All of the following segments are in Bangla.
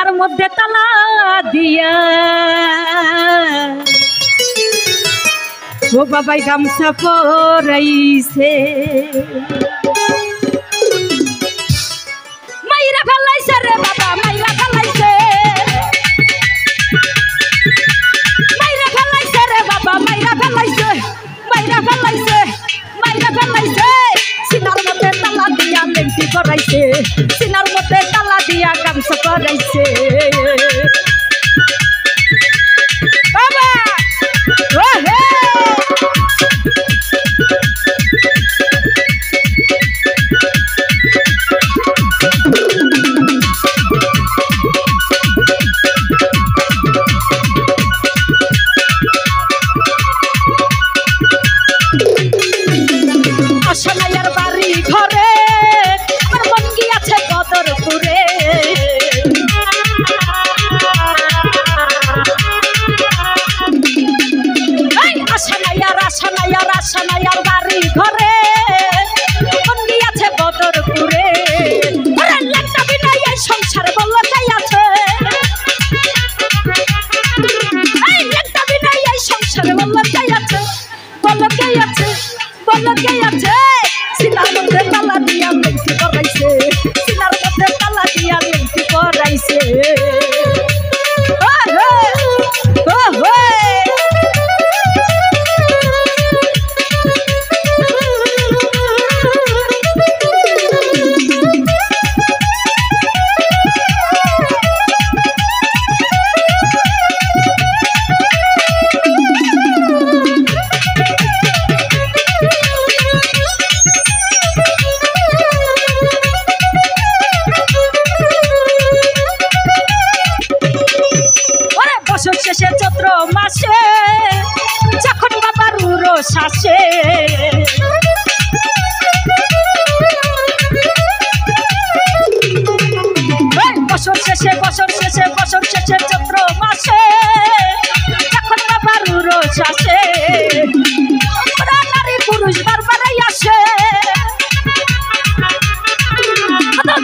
সিনার মধ্যে তালা দিয়া ও বাবাই গামছা পরাইছে মাইরা ফেলাইছে রে বাবা মাইরা ফেলাইছে মাইরা ফেলাইছে রে বাবা মাইরা ফেলাইছে মাইরা ফেলাইছে মাইরা ফেলাইছে সিনার মধ্যে তালা দিয়া লেংটি পরাইছে সিনার মধ্যে তালা দিয়া গামছা পরাইছে বাবা ও হে আশানাইয়ার বাড়ি ঘরে আমার মন গিয়াছে বদরপুরে আশানাইয়ার বাড়ি ঘরে মন গিয়াছে বদরপুরে লেখটা বিনাই এই সংসার বলল তাই আছে লেখটা বিনাই এই সংসার বলল তাই আছে বলল কে আছে বলল কে আছে সিনার মধ্যে তালা দিয়া লেংটি পরাইছে সিনার মধ্যে তালা দিয়া লেংটি পরাইছে বছর শেষে চৈত্র মাসে যখন বাবার উরস আসে বছর শেষে চৈত্র মাসে যখন বাবার উরস আসে নারী পুরুষ বারবারই আসে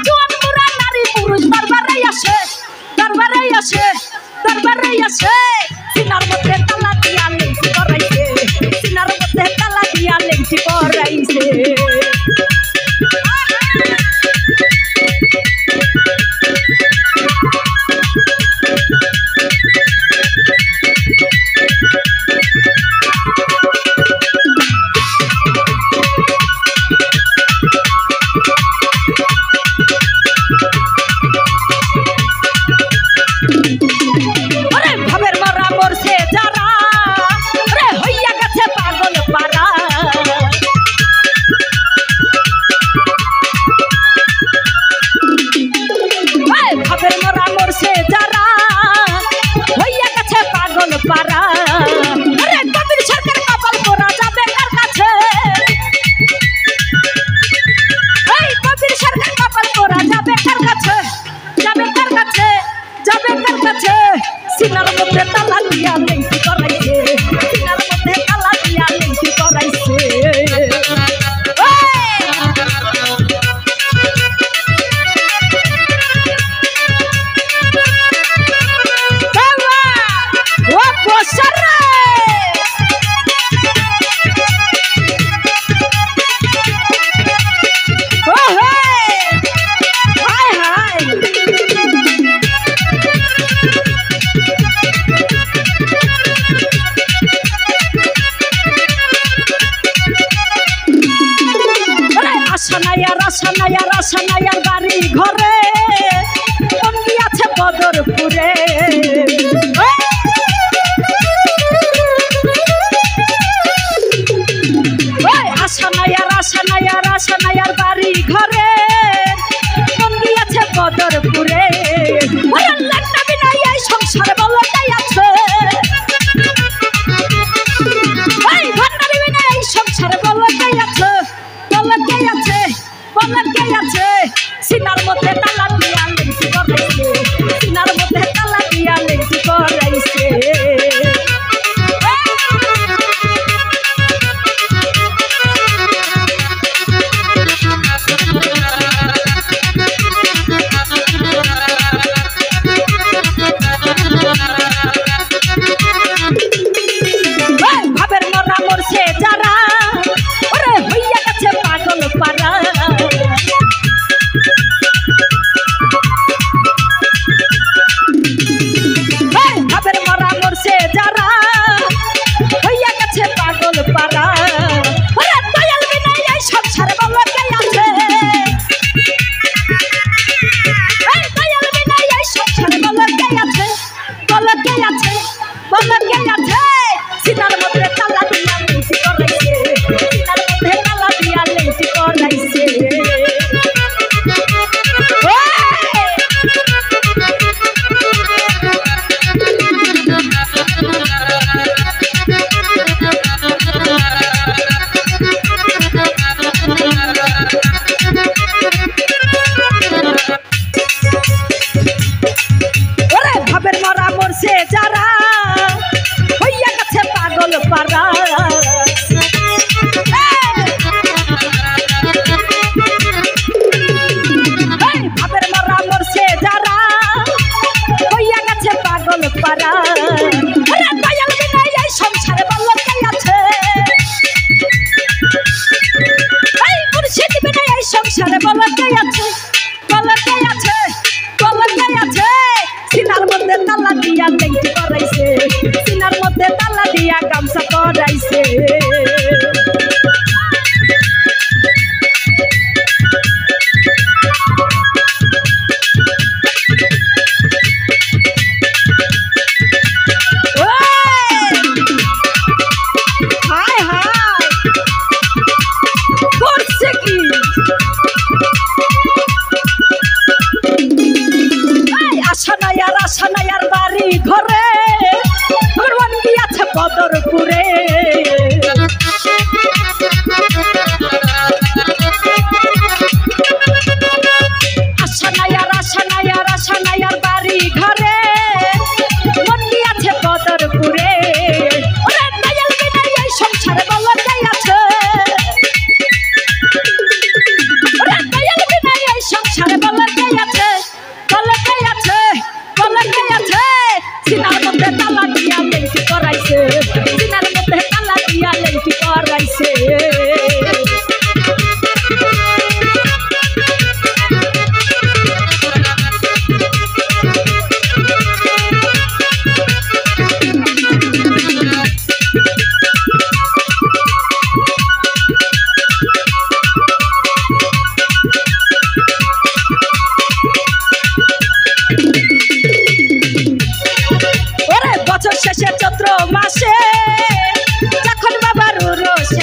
জোয়ান বুড়া নারী পুরুষ বারবারই আসে বারবারই আসে দরবারেই আছে সিনার মধ্যে তালা দিয়া লেংটি পরাইছে সিনার মধ্যে তালা দিয়া লেংটি পরাইছে সিনার মধ্যে তালা দিয়া লেংটি পরাইছে সিনার মধ্যে তালা দিয়া লেংটি পরাইছে ও বসর আশানাইয়ার বাড়ি ঘরে মন গিয়াছে বদরপুরে আশানাইয়ার বাড়ি ঘরে মন গিয়াছে বদরপুরে লেখটা বিনাই এই সংসার বলল তাই আছে ভান্ডারি বিনাই এই সংসার বলল তাই আছে বলল কে আছে বলল কে আছে সিনার মধ্যে তালা দিয়া লেংটি পরাইছে সিনার মধ্যে তালা দিয়া লেংটি পরাইছে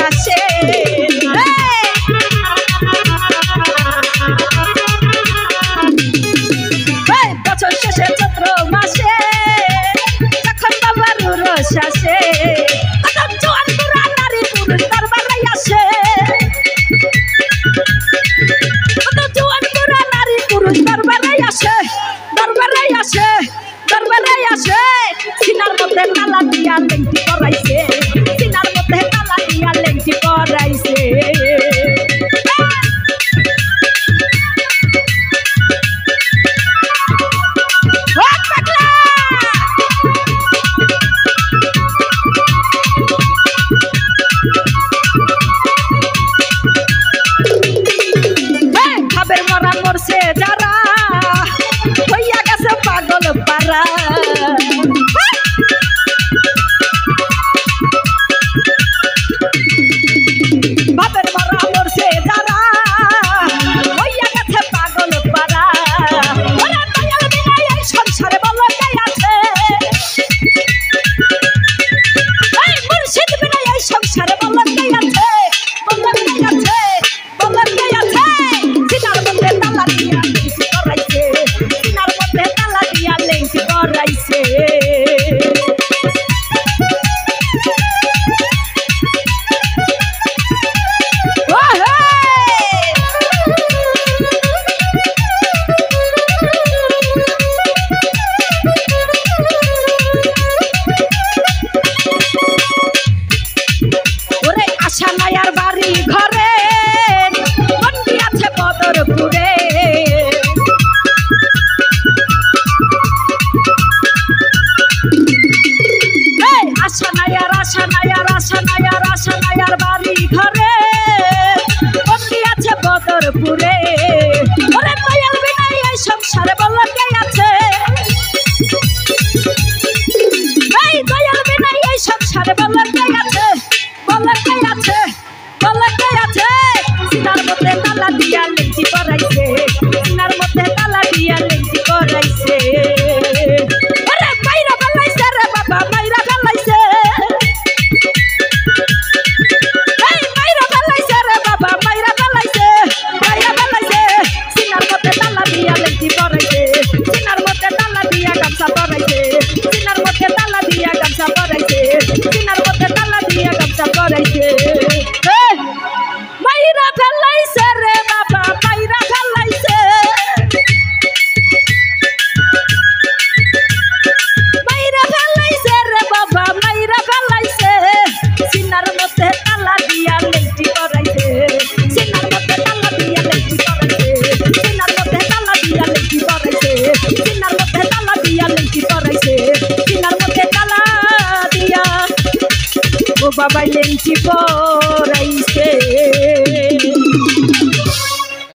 আসে বছর শেষে চৈত্র মাসে যখন বাবার রস আসে জোয়ান বুড়া নারী পুরুষ দরবারে আসে জোয়ান বুড়া নারী পুরুষ দরবারে আসে দরবারে আসে দরবারে আসে সিনার মধ্যে তালা দিয়া লেংটি পরাইছে সিনার মধ্যে তালা দিয়া লেংটি পরাইছে খাবের মরা মরছে যারা হইয়া গেছে পাগল পারা বাপের মরা মরছে যারা হইয়া গেছে পাগল পারা ওরে দয়াল বিনা এই সংসারে বলকে আছে এই মুর্শিদ বিনা এই সংসারে বলকে আছে বলকে আছে বলকে আছে সিনার মধ্যে তালা দিয়া লেংটি পরাইছে সিনার মধ্যে তালা দিয়া লেংটি পরাইছে ওরে আশা নায়ার বাড়ি ঘরে বন্দি আছে বদরপুরে আশা নায়ার আশা নায়ার আশা নায়ার আশা নায়ার বাড়ি ঘরে বন্দি আছে বদরপুরে ওরে দয়াল বিনা এই সংসারে বলকে আছে এই দয়াল বিনা এই সংসারে বলকে আছে বলকে আছে বলকে আছে সিনার মধ্যে তালা দিয়া লেংটি পরাইছে সিনার মধ্যে তালা দিয়া লেংটি পরাইছে আরে মাইরা ফেলাইছে রে বাবা মাইরা ফেলাইছে এই মাইরা ফেলাইছে রে বাবা মাইরা ফেলাইছে সিনার মধ্যে তালা দিয়া লেংটি পরাইছে সিনার মধ্যে তালা দিয়া গামছা পরাইছে সিনার মধ্যে তালা দিয়া গামছা পরাইছে সিনার মধ্যে তালা দিয়া গামছা পরাইছে মাইরা ফেলাইছে রে বাবা মাইরা ফেলাইছে মাইরা ফেলাইছে রে বাবা মাইরা ফেলাইছে সিনার মধ্যে তালা দিয়া লেংটি পরাইছে সিনার মধ্যে তালা দিয়া লেংটি পরাইছে সিনার মধ্যে তালা দিয়া লেংটি পরাইছে সিনার মধ্যে তালা দিয়া লেংটি পরাইছে সিনার মধ্যে তালা দিয়া ও বাবা লেংটি পরাইছে